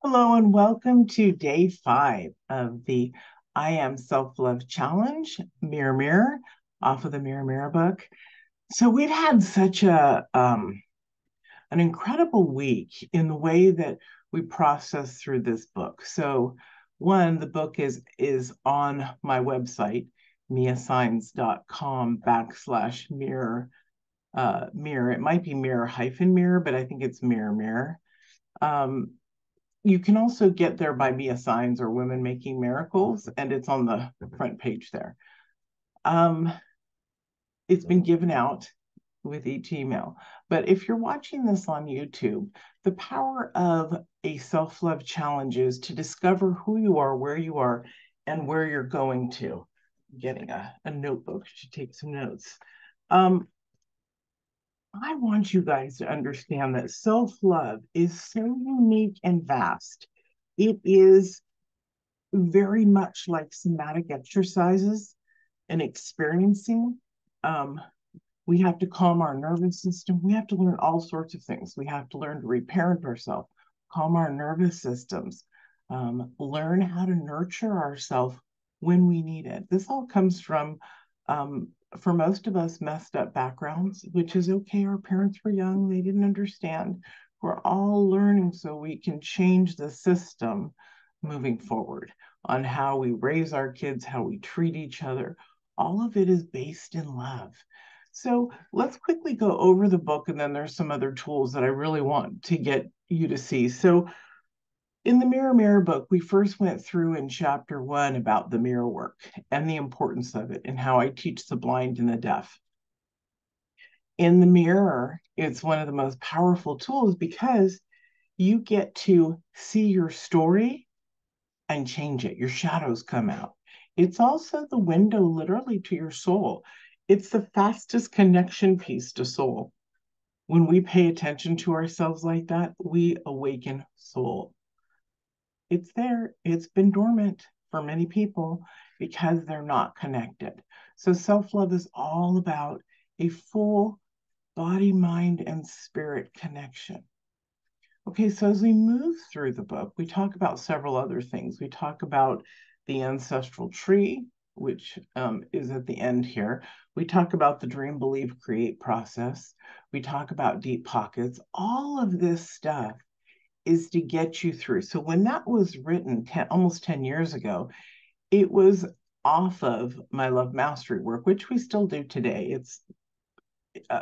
Hello and welcome to day 5 of the I Am Self-Love Challenge, Mirror Mirror, off of the Mirror Mirror book. So we've had such an incredible week in the way that we process through this book. So one, the book is on my website, miasigns.com/mirror mirror. It might be mirror-mirror, but I think it's mirror mirror. Um, you can also get there by Mia Signs or Women Making Miracles, and it's on the front page there. Um, it's been given out with each email. But if you're watching this on YouTube, the power of a self-love challenge is to discover who you are, and where you're going to. Getting a notebook to take some notes. Um, I want you guys to understand that self-love is so unique and vast. It is very much like somatic exercises and experiencing. Um, we have to calm our nervous system. We have to learn all sorts of things. We have to learn to reparent ourselves, calm our nervous systems, learn how to nurture ourselves when we need it. This all comes from, for most of us, messed up backgrounds, which is okay. Our parents were young, they didn't understand. We're all learning so we can change the system moving forward on how we raise our kids, how we treat each other. All of it is based in love. So let's quickly go over the book, and then there's some other tools that I really want to get you to see. So in the Mirror Mirror book, we first went through in chapter 1 about the mirror work and the importance of it and how I teach the blind and the deaf. In the mirror, it's one of the most powerful tools because you get to see your story and change it. Your shadows come out. It's also the window literally to your soul. It's the fastest connection piece to soul. When we pay attention to ourselves like that, we awaken soul. It's there. It's been dormant for many people because they're not connected. So self-love is all about a full body, mind, and spirit connection. Okay, so as we move through the book, we talk about several other things. We talk about the ancestral tree, which is at the end here. We talk about the dream, believe, create process. We talk about deep pockets. All of this stuff is to get you through. So when that was written almost 10 years ago, it was off of my Love Mastery work, which we still do today. It's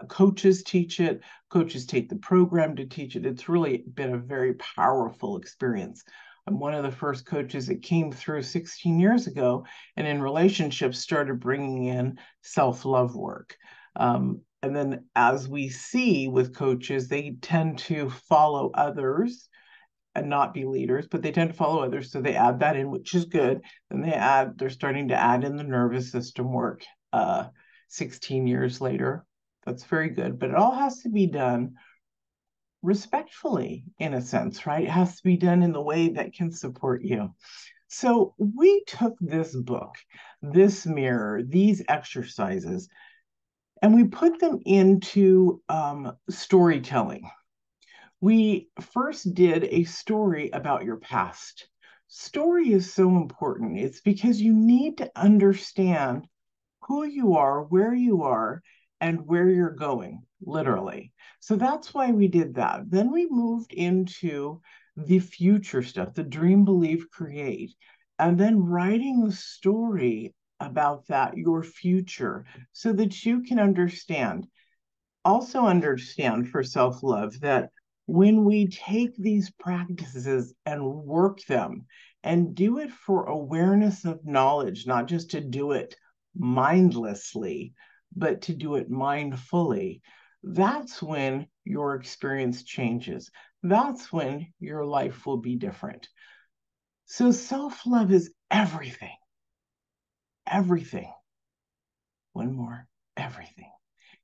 coaches teach it, coaches take the program to teach it. It's really been a very powerful experience. I'm one of the first coaches that came through 16 years ago and in relationships started bringing in self-love work. And then as we see with coaches, they tend to follow others and not be leaders, but they tend to follow others. So they add that in, which is good. Then they're starting to add in the nervous system work 16 years later. That's very good, but it all has to be done respectfully in a sense, right? It has to be done in the way that can support you. So we took this book, this mirror, these exercises, and we put them into storytelling. We first did a story about your past. Story is so important. It's because you need to understand who you are, and where you're going, literally. So that's why we did that. Then we moved into the future stuff, the dream, believe, create, and then writing a story about that, your future, so that you can understand. Also, understand for self love that when we take these practices and work them and do it for awareness of knowledge, not just to do it mindlessly, but to do it mindfully, that's when your experience changes. That's when your life will be different. So, self love is everything, everything. One more, everything,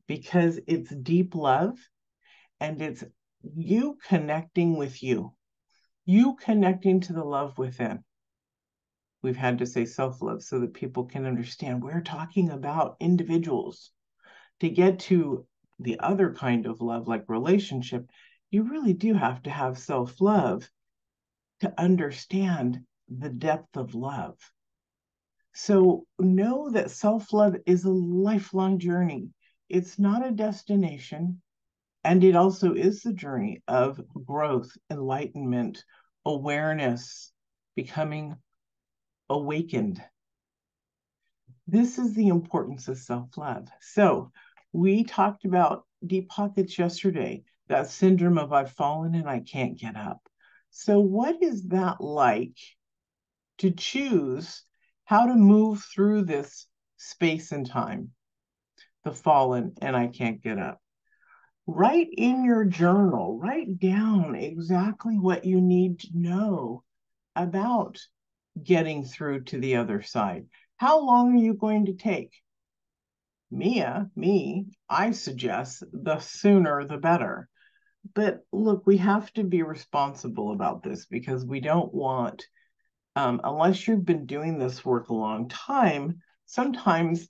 because it's deep love and it's you connecting with you connecting to the love within. We've had to say self love so that people can understand we're talking about individuals. To get to the other kind of love, like relationship, you really do have to have self love to understand the depth of love. So know that self-love is a lifelong journey. It's not a destination. And it also is the journey of growth, enlightenment, awareness, becoming awakened. This is the importance of self-love. So we talked about deep pockets yesterday, that syndrome of I've fallen and I can't get up. So what is that like to choose how to move through this space and time, the fallen and I can't get up? Write in your journal, write down exactly what you need to know about getting through to the other side. How long are you going to take? I suggest the sooner the better. But look, we have to be responsible about this because we don't want, unless you've been doing this work a long time, sometimes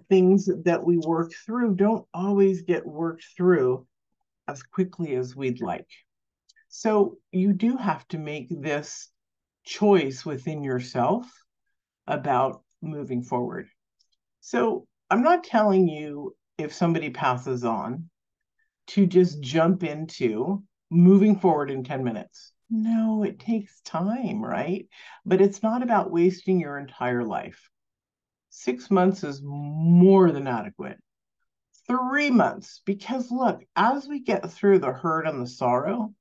things that we work through don't always get worked through as quickly as we'd like. So you do have to make this choice within yourself about moving forward. So I'm not telling you if somebody passes on to just jump into moving forward in 10 minutes. No, it takes time, right? But it's not about wasting your entire life. 6 months is more than adequate. 3 months, because look, as we get through the hurt and the sorrow,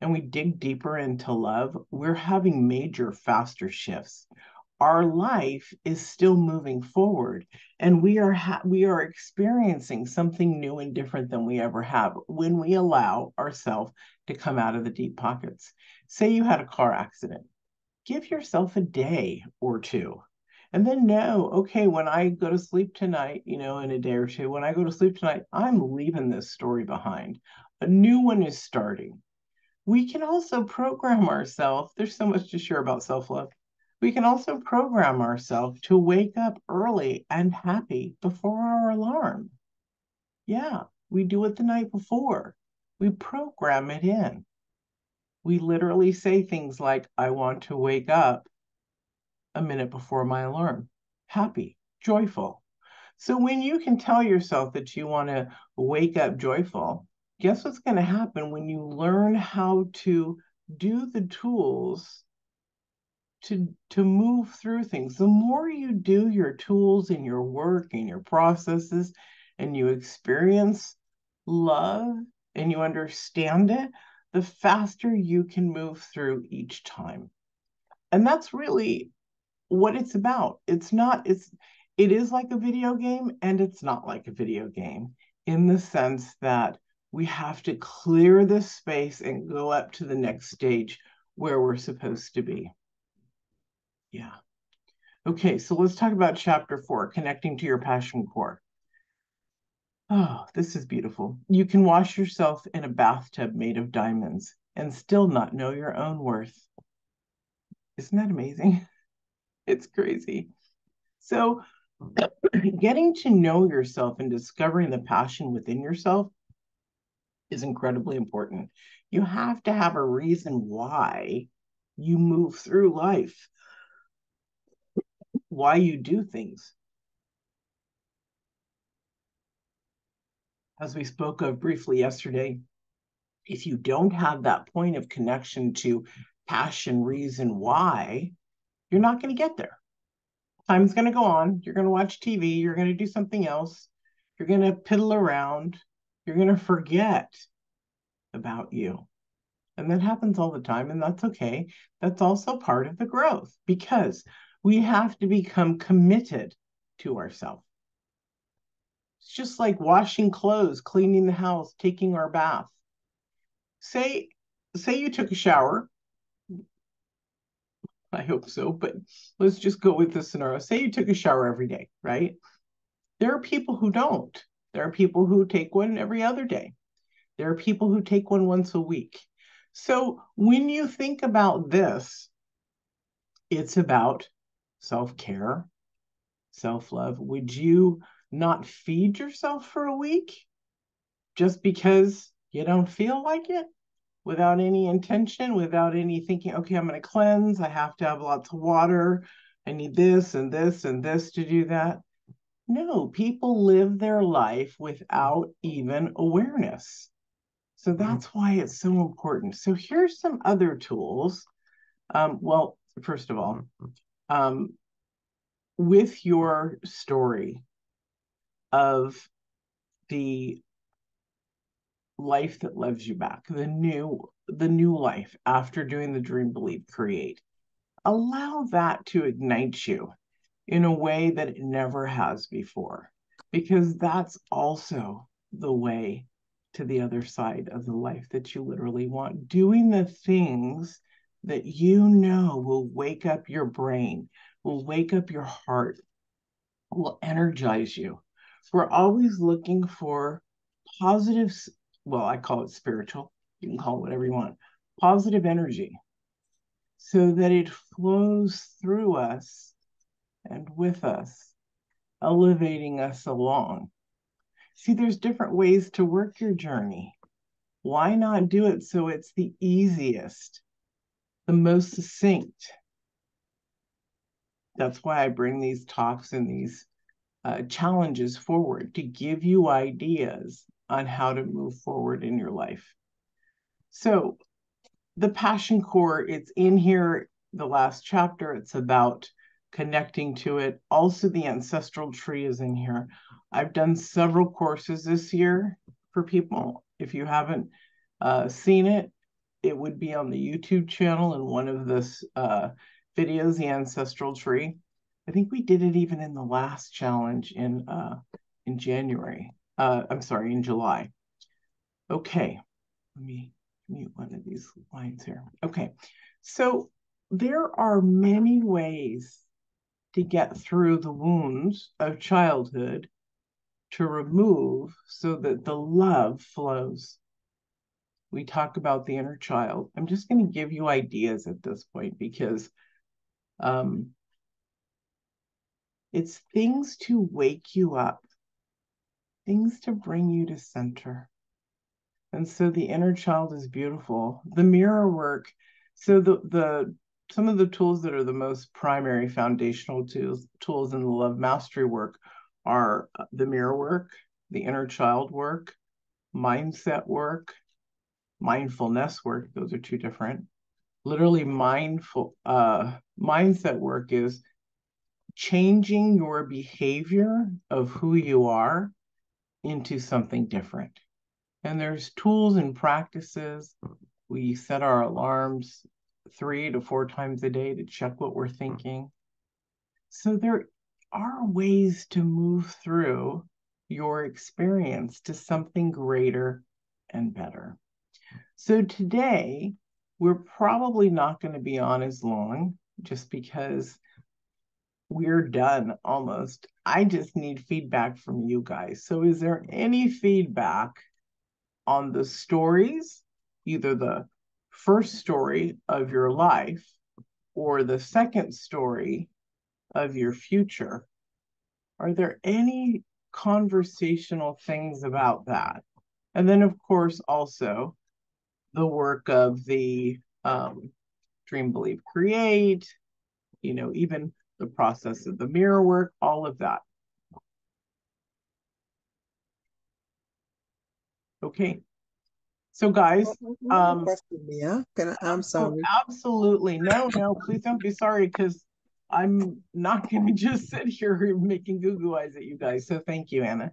and we dig deeper into love, we're having major, faster shifts. Our life is still moving forward, and we are experiencing something new and different than we ever have when we allow ourselves to come out of the deep pockets. Say you had a car accident, give yourself a day or two. And then know, okay, when I go to sleep tonight, in a day or two, when I go to sleep tonight, I'm leaving this story behind. A new one is starting. We can also program ourselves. There's so much to share about self-love. We can also program ourselves to wake up early and happy before our alarm. Yeah, we do it the night before. We program it in. We literally say things like, I want to wake up a minute before my alarm. Happy, joyful. So when you can tell yourself that you want to wake up joyful, guess what's going to happen when you learn how to do the tools to move through things? The more you do your tools and your work and your processes and you experience love and you understand it, the faster you can move through each time. And that's really what it's about. It is like a video game and it's not like a video game in the sense that we have to clear this space and go up to the next stage where we're supposed to be. Yeah. Okay, so let's talk about chapter 4, connecting to your passion core. Oh, this is beautiful. You can wash yourself in a bathtub made of diamonds and still not know your own worth. Isn't that amazing? It's crazy. So getting to know yourself and discovering the passion within yourself is incredibly important. You have to have a reason why you move through life, why you do things. As we spoke of briefly yesterday, if you don't have that point of connection to passion, reason why, you're not going to get there. Time's going to go on. You're going to watch TV. You're going to do something else. You're going to piddle around. You're going to forget about you. And that happens all the time, and that's okay. That's also part of the growth because we have to become committed to ourselves. It's just like washing clothes, cleaning the house, taking our bath. Say you took a shower. I hope so, but let's just go with this scenario. Say you took a shower every day, right? There are people who don't. There are people who take one every other day. There are people who take one once a week. So when you think about this, it's about self-care, self-love. Would you not feed yourself for a week just because you don't feel like it? without any intention, without any thinking, okay, I'm going to cleanse. I have to have lots of water. I need this and this and this to do that. No, people live their life without even awareness. So that's why it's so important. So here's some other tools. Well, first of all, with your story of the life that loves you back, the new life after doing the dream, believe, create, allow that to ignite you in a way that it never has before, because that's also the way to the other side of the life that you literally want. Doing the things that you know will wake up your brain, will wake up your heart, will energize you. We're always looking for positive, well, I call it spiritual, you can call it whatever you want, positive energy, so that it flows through us and with us, elevating us along. See, there's different ways to work your journey. Why not do it so it's the easiest, the most succinct? That's why I bring these talks and these challenges forward, to give you ideas on how to move forward in your life. So the Passion Core, it's in here, the last chapter, it's about connecting to it. Also, the ancestral tree is in here. I've done several courses this year for people. If you haven't seen it, it would be on the YouTube channel in one of the videos, the ancestral tree. I think we did it even in the last challenge in January. I'm sorry, in July. Okay, let me mute one of these lines here. Okay, so there are many ways to get through the wounds of childhood, to remove so that the love flows. We talk about the inner child. I'm just going to give you ideas at this point, because it's things to wake you up, things to bring you to center. And so the inner child is beautiful. The mirror work. So the some of the tools that are the most primary foundational tools in the love mastery work are the mirror work, the inner child work, mindset work, mindfulness work. Those are two different. Literally mindset work is changing your behavior of who you are into something different. And there's tools and practices. We set our alarms 3 to 4 times a day to check what we're thinking. So there are ways to move through your experience to something greater and better. So today, we're probably not going to be on as long, just because we're done almost. I just need feedback from you guys. So is there any feedback on the stories, either the first story of your life or the second story of your future? Are there any conversational things about that? And then, of course, also the work of the Dream, Believe, Create, even the process of the mirror work, all of that. Okay. So guys, question, Mia. I'm sorry. absolutely. No, please don't be sorry, because I'm not going to just sit here making goo eyes at you guys. So thank you, Anna.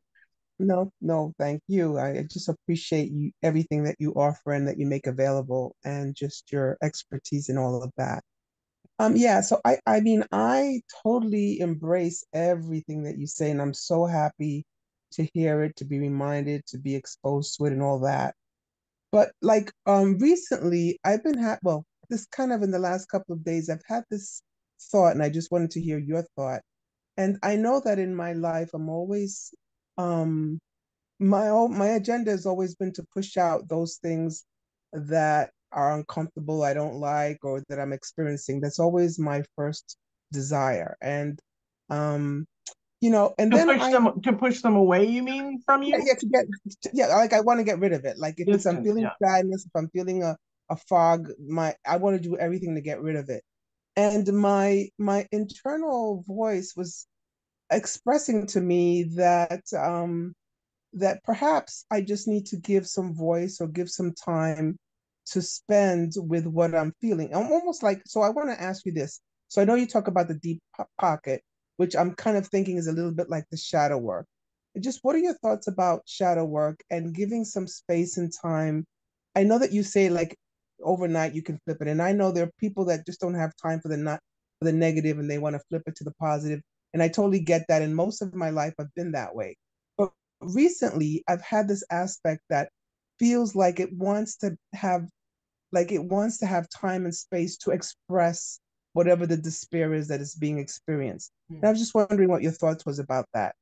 No, thank you. I just appreciate you everything that you offer and that you make available and just your expertise and all of that. Yeah, so I mean, I totally embrace everything that you say, and I'm so happy to hear it, to be reminded, to be exposed to it and all that. But like recently I've been well, this kind of in the last couple of days, I've had this thought and I just wanted to hear your thought. And I know that in my life I'm always um my agenda has always been to push out those things that are uncomfortable, I don't like, or that I'm experiencing. That's always my first desire. And um and To then push them away, you mean, from yeah, you? yeah, like I want to get rid of it. Like if it's I'm Distance, feeling yeah. sadness, if I'm feeling a fog, I want to do everything to get rid of it. And my internal voice was expressing to me that perhaps I just need to give some voice or give some time to spend with what I'm feeling. I'm almost like, so I want to ask you this. So I know you talk about the deep pocket, which I'm kind of thinking is a little bit like the shadow work. Just what are your thoughts about shadow work and giving some space and time? I know that you say like overnight you can flip it, and I know there are people that just don't have time for the not for the negative and they want to flip it to the positive. And I totally get that. And most of my life I've been that way. But recently I've had this aspect that feels like it wants to have time and space to express whatever the despair is that is being experienced. And I was just wondering what your thoughts was about that,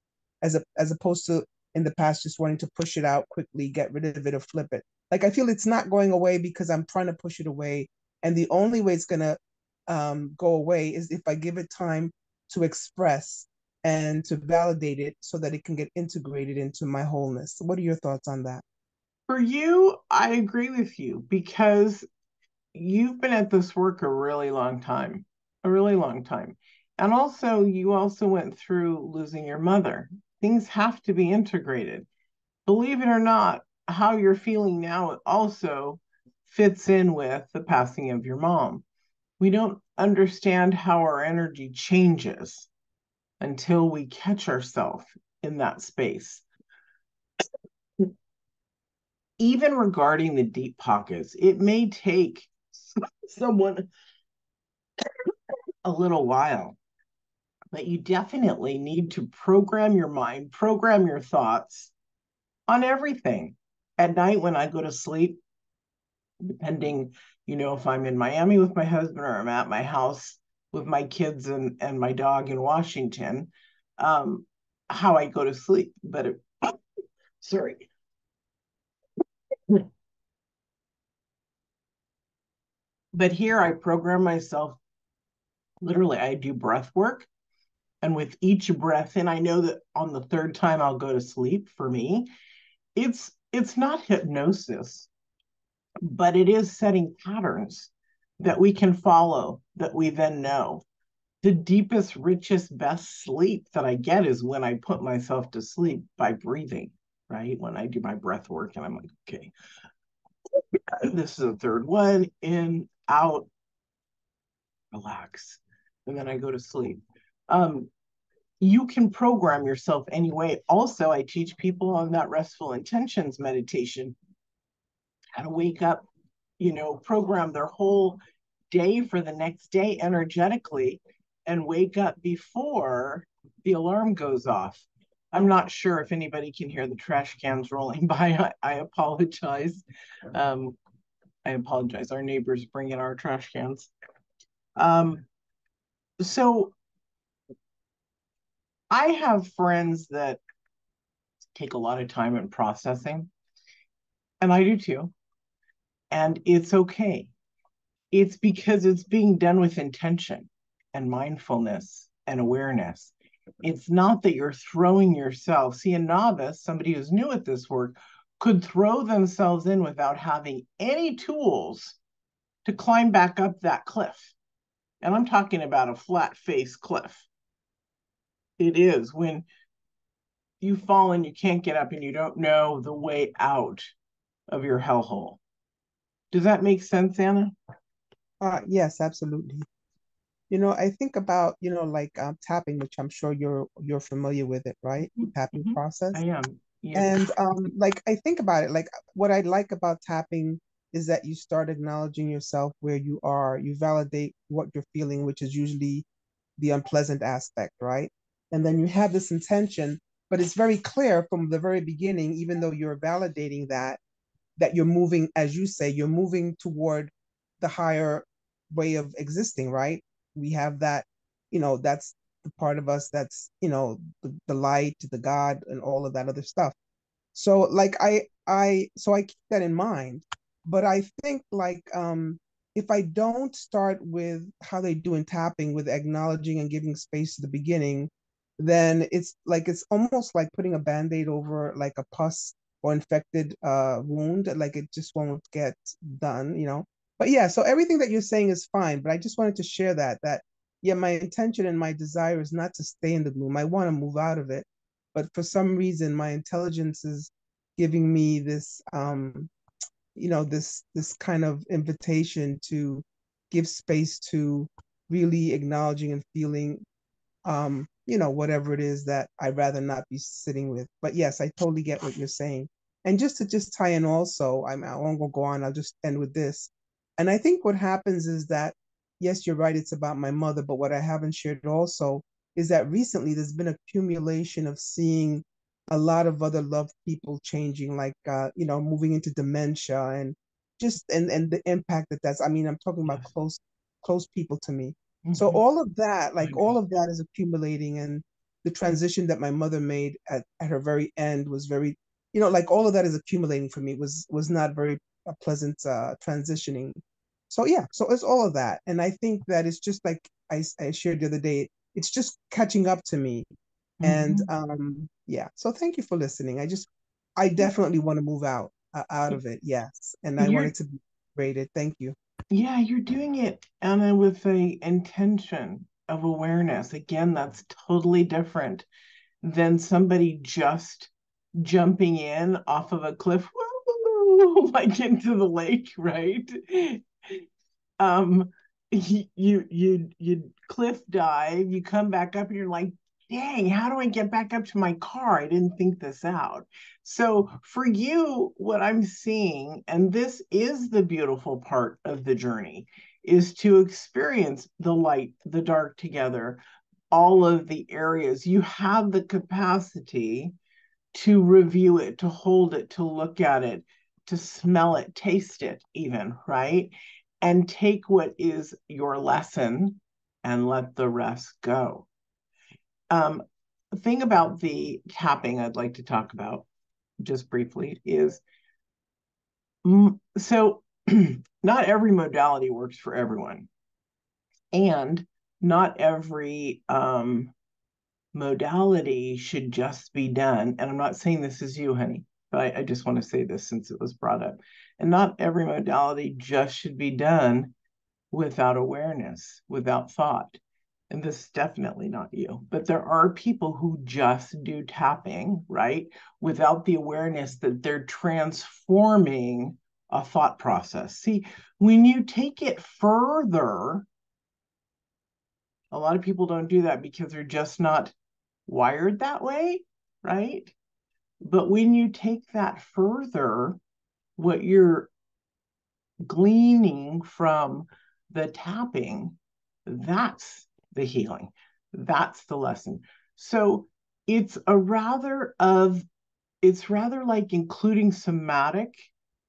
as opposed to in the past just wanting to push it out quickly, get rid of it, or flip it. Like I feel it's not going away because I'm trying to push it away, and the only way it's gonna go away is if I give it time to express and to validate it so that it can get integrated into my wholeness. What are your thoughts on that? For you, I agree with you because you've been at this work a really long time, a really long time. And also, you also went through losing your mother. Things have to be integrated. Believe it or not, how you're feeling now also fits in with the passing of your mom. We don't understand how our energy changes until we catch ourselves in that space. Even regarding the deep pockets, it may take someone a little while, but you definitely need to program your mind, program your thoughts on everything. At night when I go to sleep, depending, if I'm in Miami with my husband or I'm at my house with my kids and my dog in Washington, um, how I go to sleep. Sorry. But here I program myself. Literally, I do breath work. And with each breath in, I know that on the third time I'll go to sleep. For me, it's not hypnosis, but it is setting patterns that we can follow, that we then know. The deepest, richest, best sleep that I get is when I put myself to sleep by breathing, right? When I do my breath work and I'm like, okay, this is the third one, in, out, relax. And then I go to sleep. Um, you can program yourself anyway. Also, I teach people on that restful intentions meditation how to wake up, program their whole day for the next day energetically and wake up before the alarm goes off. I'm not sure if anybody can hear the trash cans rolling by. I apologize. Um, I apologize. Our neighbors bring in our trash cans. Um, so I have friends that take a lot of time in processing, and I do too. And it's okay. It's because it's being done with intention and mindfulness and awareness. It's not that you're throwing yourself. See, a novice, somebody who's new at this work, could throw themselves in without having any tools to climb back up that cliff. And I'm talking about a flat face cliff. It is when you fall and you can't get up and you don't know the way out of your hellhole. Does that make sense, Anna? Yes, absolutely. I think about, like tapping, which I'm sure you're familiar with it, right? Tapping Mm-hmm. I process. am. Yes. And like I think about it, like what I like about tapping is that you start acknowledging yourself where you are. You validate what you're feeling, which is usually the unpleasant aspect, right? And then you have this intention, but it's very clear from the very beginning, even though you're validating that you're moving, as you say, you're moving toward the higher way of existing, right? We have that, that's the part of us that's, the light, the God, and all of that other stuff. So like so I keep that in mind, but I think like if I don't start with how they do in tapping with acknowledging and giving space to the beginning, then it's almost like putting a band-aid over like a pus or infected wound. Like it just won't get done, you know. But yeah, so everything that you're saying is fine, but I just wanted to share that yeah, my intention and my desire is not to stay in the gloom. I want to move out of it. But for some reason my intelligence is giving me this this kind of invitation to give space to really acknowledging and feeling whatever it is that I'd rather not be sitting with. But yes, I totally get what you're saying. And just to just tie in also, I won't go on, I'll just end with this. And I think what happens is that, yes, you're right, it's about my mother, but what I haven't shared also is that recently there's been accumulation of seeing a lot of other loved people changing, like moving into dementia and just and the impact that that's, I mean, I'm talking about Yes. close people to me. So Mhm. all of that, I like all of that is accumulating, and the transition that my mother made at her very end was very, like all of that is accumulating for me. Was not very a pleasant transitioning. So yeah, so it's all of that. And I think that it's just like I shared the other day, it's just catching up to me. And Mhm. yeah, so thank you for listening. I definitely want to move out of it. Yes. And I want You're it to be rated. Thank you. Yeah, you're doing it, Anna, with a intention of awareness. Again, that's totally different than somebody just jumping in off of a cliff, like into the lake, right? um you cliff dive, you come back up and you're like, dang, how do I get back up to my car? I didn't think this out. So for you, what I'm seeing, and this is the beautiful part of the journey, is to experience the light, the dark together, all of the areas. You have the capacity to review it, to hold it, to look at it, to smell it, taste it, even, right? And take what is your lesson and let the rest go. The thing about the tapping I'd like to talk about just briefly is so not every modality works for everyone, and not every modality should just be done. And I'm not saying this is you, honey, but I just want to say this since it was brought up. And not every modality just should be done without awareness, without thought. And this is definitely not you, but there are people who just do tapping, right? Without the awareness that they're transforming a thought process. See, when you take it further, a lot of people don't do that because they're just not wired that way, right? But when you take that further, what you're gleaning from the tapping, that's the healing. That's the lesson. So it's a rather of it's rather like including somatic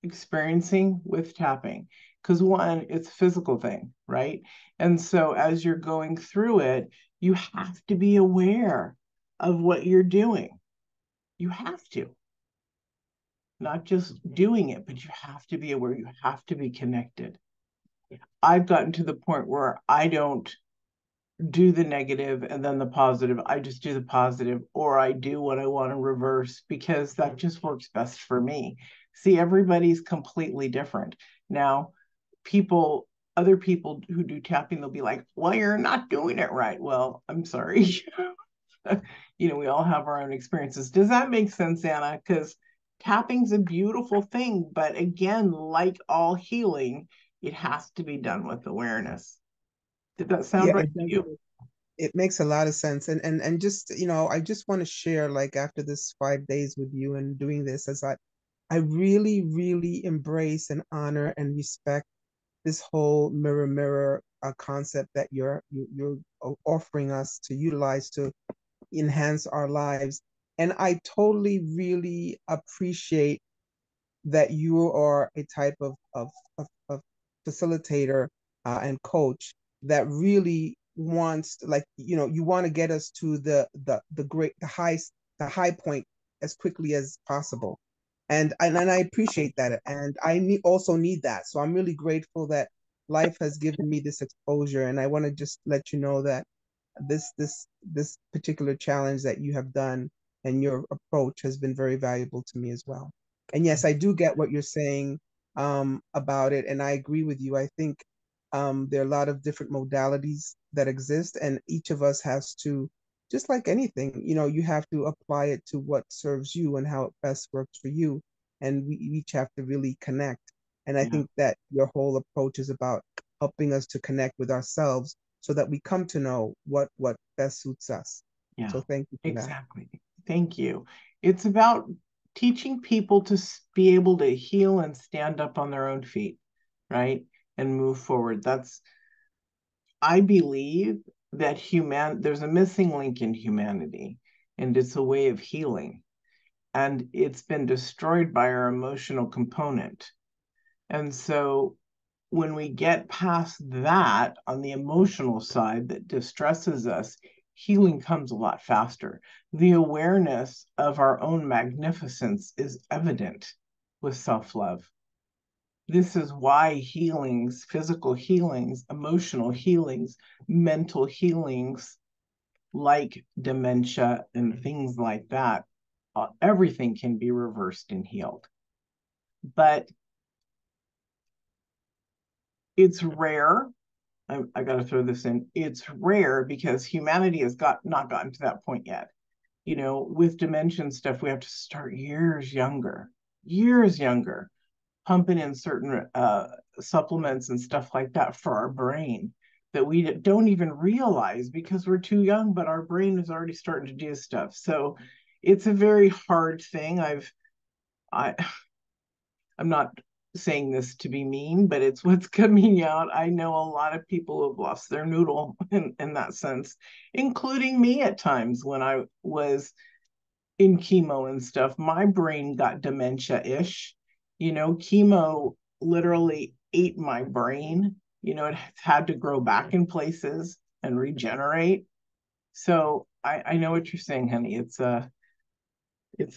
experiencing with tapping, because one, it's a physical thing, right? And so as you're going through it, you have to be aware of what you're doing. You have to, not just doing it, but you have to be aware, you have to be connected. I've gotten to the point where I don't do the negative and then the positive. I just do the positive, or I do what I want to reverse because that just works best for me. See, everybody's completely different. Now, other people who do tapping, they'll be like, well, you're not doing it right. Well, I'm sorry. We all have our own experiences. Does that make sense, Anna? Because tapping's a beautiful thing, but again, like all healing, it has to be done with awareness. Did that sound Yeah, right it to does. you? It makes a lot of sense. And just, I just want to share, like, after this 5 days with you and doing this, as I really, really embrace and honor and respect this whole mirror concept that you're offering us to utilize to enhance our lives. And I totally really appreciate that you are a type of facilitator and coach that really wants to, like, you want to get us to the high point as quickly as possible. And I appreciate that. And also need that. So I'm really grateful that life has given me this exposure. And I want to just let you know that this particular challenge that you have done and your approach has been very valuable to me as well. And yes, I do get what you're saying about it, and I agree with you. I think there are a lot of different modalities that exist, and each of us has to, just like anything, you have to apply it to what serves you and how it best works for you. And we each have to really connect. And I Yeah. think that your whole approach is about helping us to connect with ourselves so that we come to know what best suits us. Yeah, So thank you for that. exactly. Thank you. It's about teaching people to be able to heal and stand up on their own feet, right? And move forward. I believe that there's a missing link in humanity, and it's a way of healing. And it's been destroyed by our emotional component. And so when we get past that on the emotional side that distresses us, healing comes a lot faster. The awareness of our own magnificence is evident with self love. This is why healings, physical healings, emotional healings, mental healings, like dementia and things like that, everything can be reversed and healed. But it's rare. I got to throw this in. It's rare because humanity has not gotten to that point yet. With dementia stuff, we have to start years younger, pumping in certain supplements and stuff like that for our brain that we don't even realize because we're too young, but our brain is already starting to do stuff. So it's a very hard thing. I I'm not saying this to be mean, but it's what's coming out. I know a lot of people who have lost their noodle in that sense, including me at times when I was in chemo and stuff. My brain got dementia-ish. Chemo literally ate my brain. It had to grow back in places and regenerate. So I know what you're saying, honey. It's a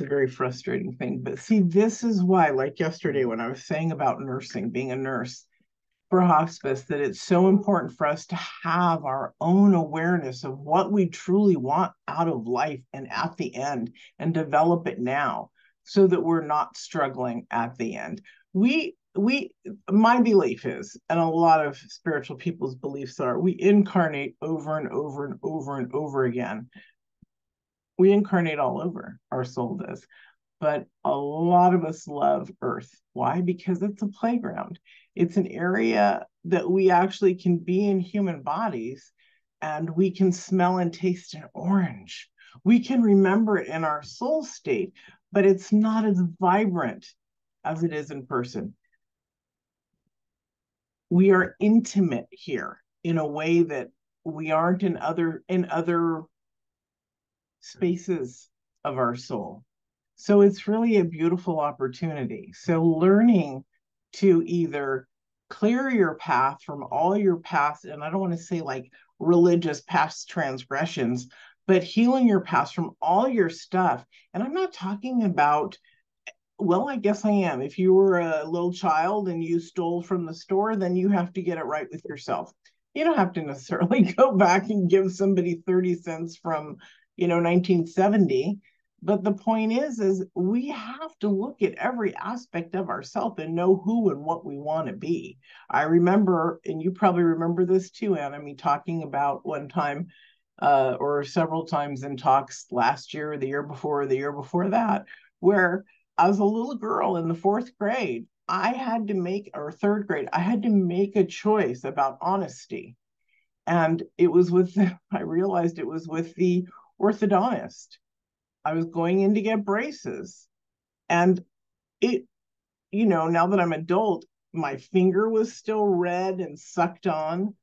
very frustrating thing. But see, this is why, like yesterday when I was saying about nursing, being a nurse for hospice, that it's so important for us to have our own awareness of what we truly want out of life and at the end and develop it now so that we're not struggling at the end. My belief is, and a lot of spiritual people's beliefs are, we incarnate over and over and over and over again. We incarnate all over, our soul does, but a lot of us love Earth. Why? Because it's a playground. It's an area that we actually can be in human bodies and we can smell and taste an orange. We can remember it in our soul state, but it's not as vibrant as it is in person. We are intimate here in a way that we aren't in other spaces of our soul. So it's really a beautiful opportunity. So learning to either clear your path from all your past, and I don't want to say like religious past transgressions, but healing your past from all your stuff. And I'm not talking about, well, I guess I am. If you were a little child and you stole from the store, then you have to get it right with yourself. You don't have to necessarily go back and give somebody 30 cents from, 1970. But the point is we have to look at every aspect of ourselves and know who and what we want to be. I remember, and you probably remember this too, Anna, me talking about one time or several times in talks last year, the year before, the year before that, where as a little girl in the fourth grade, or third grade, I had to make a choice about honesty. And I realized it was with the orthodontist. I was going in to get braces. And it, now that I'm adult, my finger was still red and sucked on.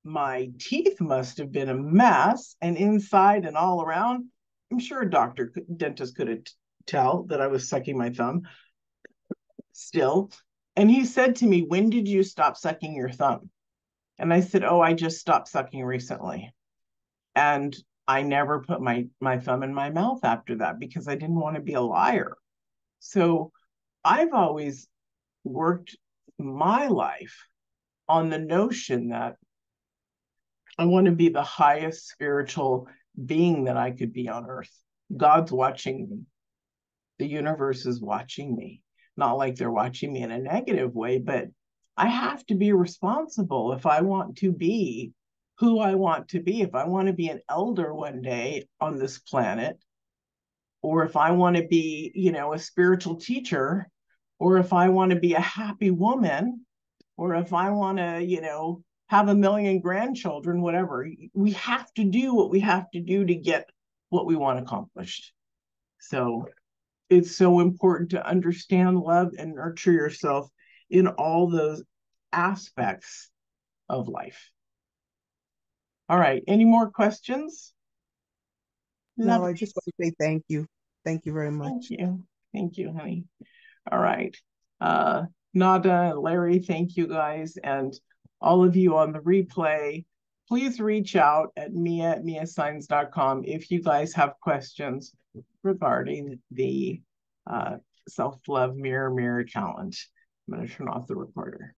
My teeth must have been a mess, and inside and all around, I'm sure dentist could tell that I was sucking my thumb still. And he said to me, "When did you stop sucking your thumb?" And I said, "Oh, I just stopped sucking recently." And I never put my thumb in my mouth after that because I didn't want to be a liar. So I've always worked my life on the notion that I want to be the highest spiritual being that I could be on earth. God's watching me. The universe is watching me. Not like they're watching me in a negative way, but I have to be responsible if I want to be who I want to be. If I want to be an elder one day on this planet, or if I want to be, a spiritual teacher, or if I want to be a happy woman, or if I want to, have a million grandchildren, whatever, we have to do what we have to do to get what we want accomplished. So it's so important to understand, love, and nurture yourself in all those aspects of life. All right. Any more questions? No, Love. I just want to say thank you. Thank you very Thank much. you. Thank you, honey. All right. Uh, Nada and Larry, thank you guys. And all of you on the replay, please reach out at mia@miasigns.com if you guys have questions regarding the self-love mirror challenge. I'm going to turn off the recorder.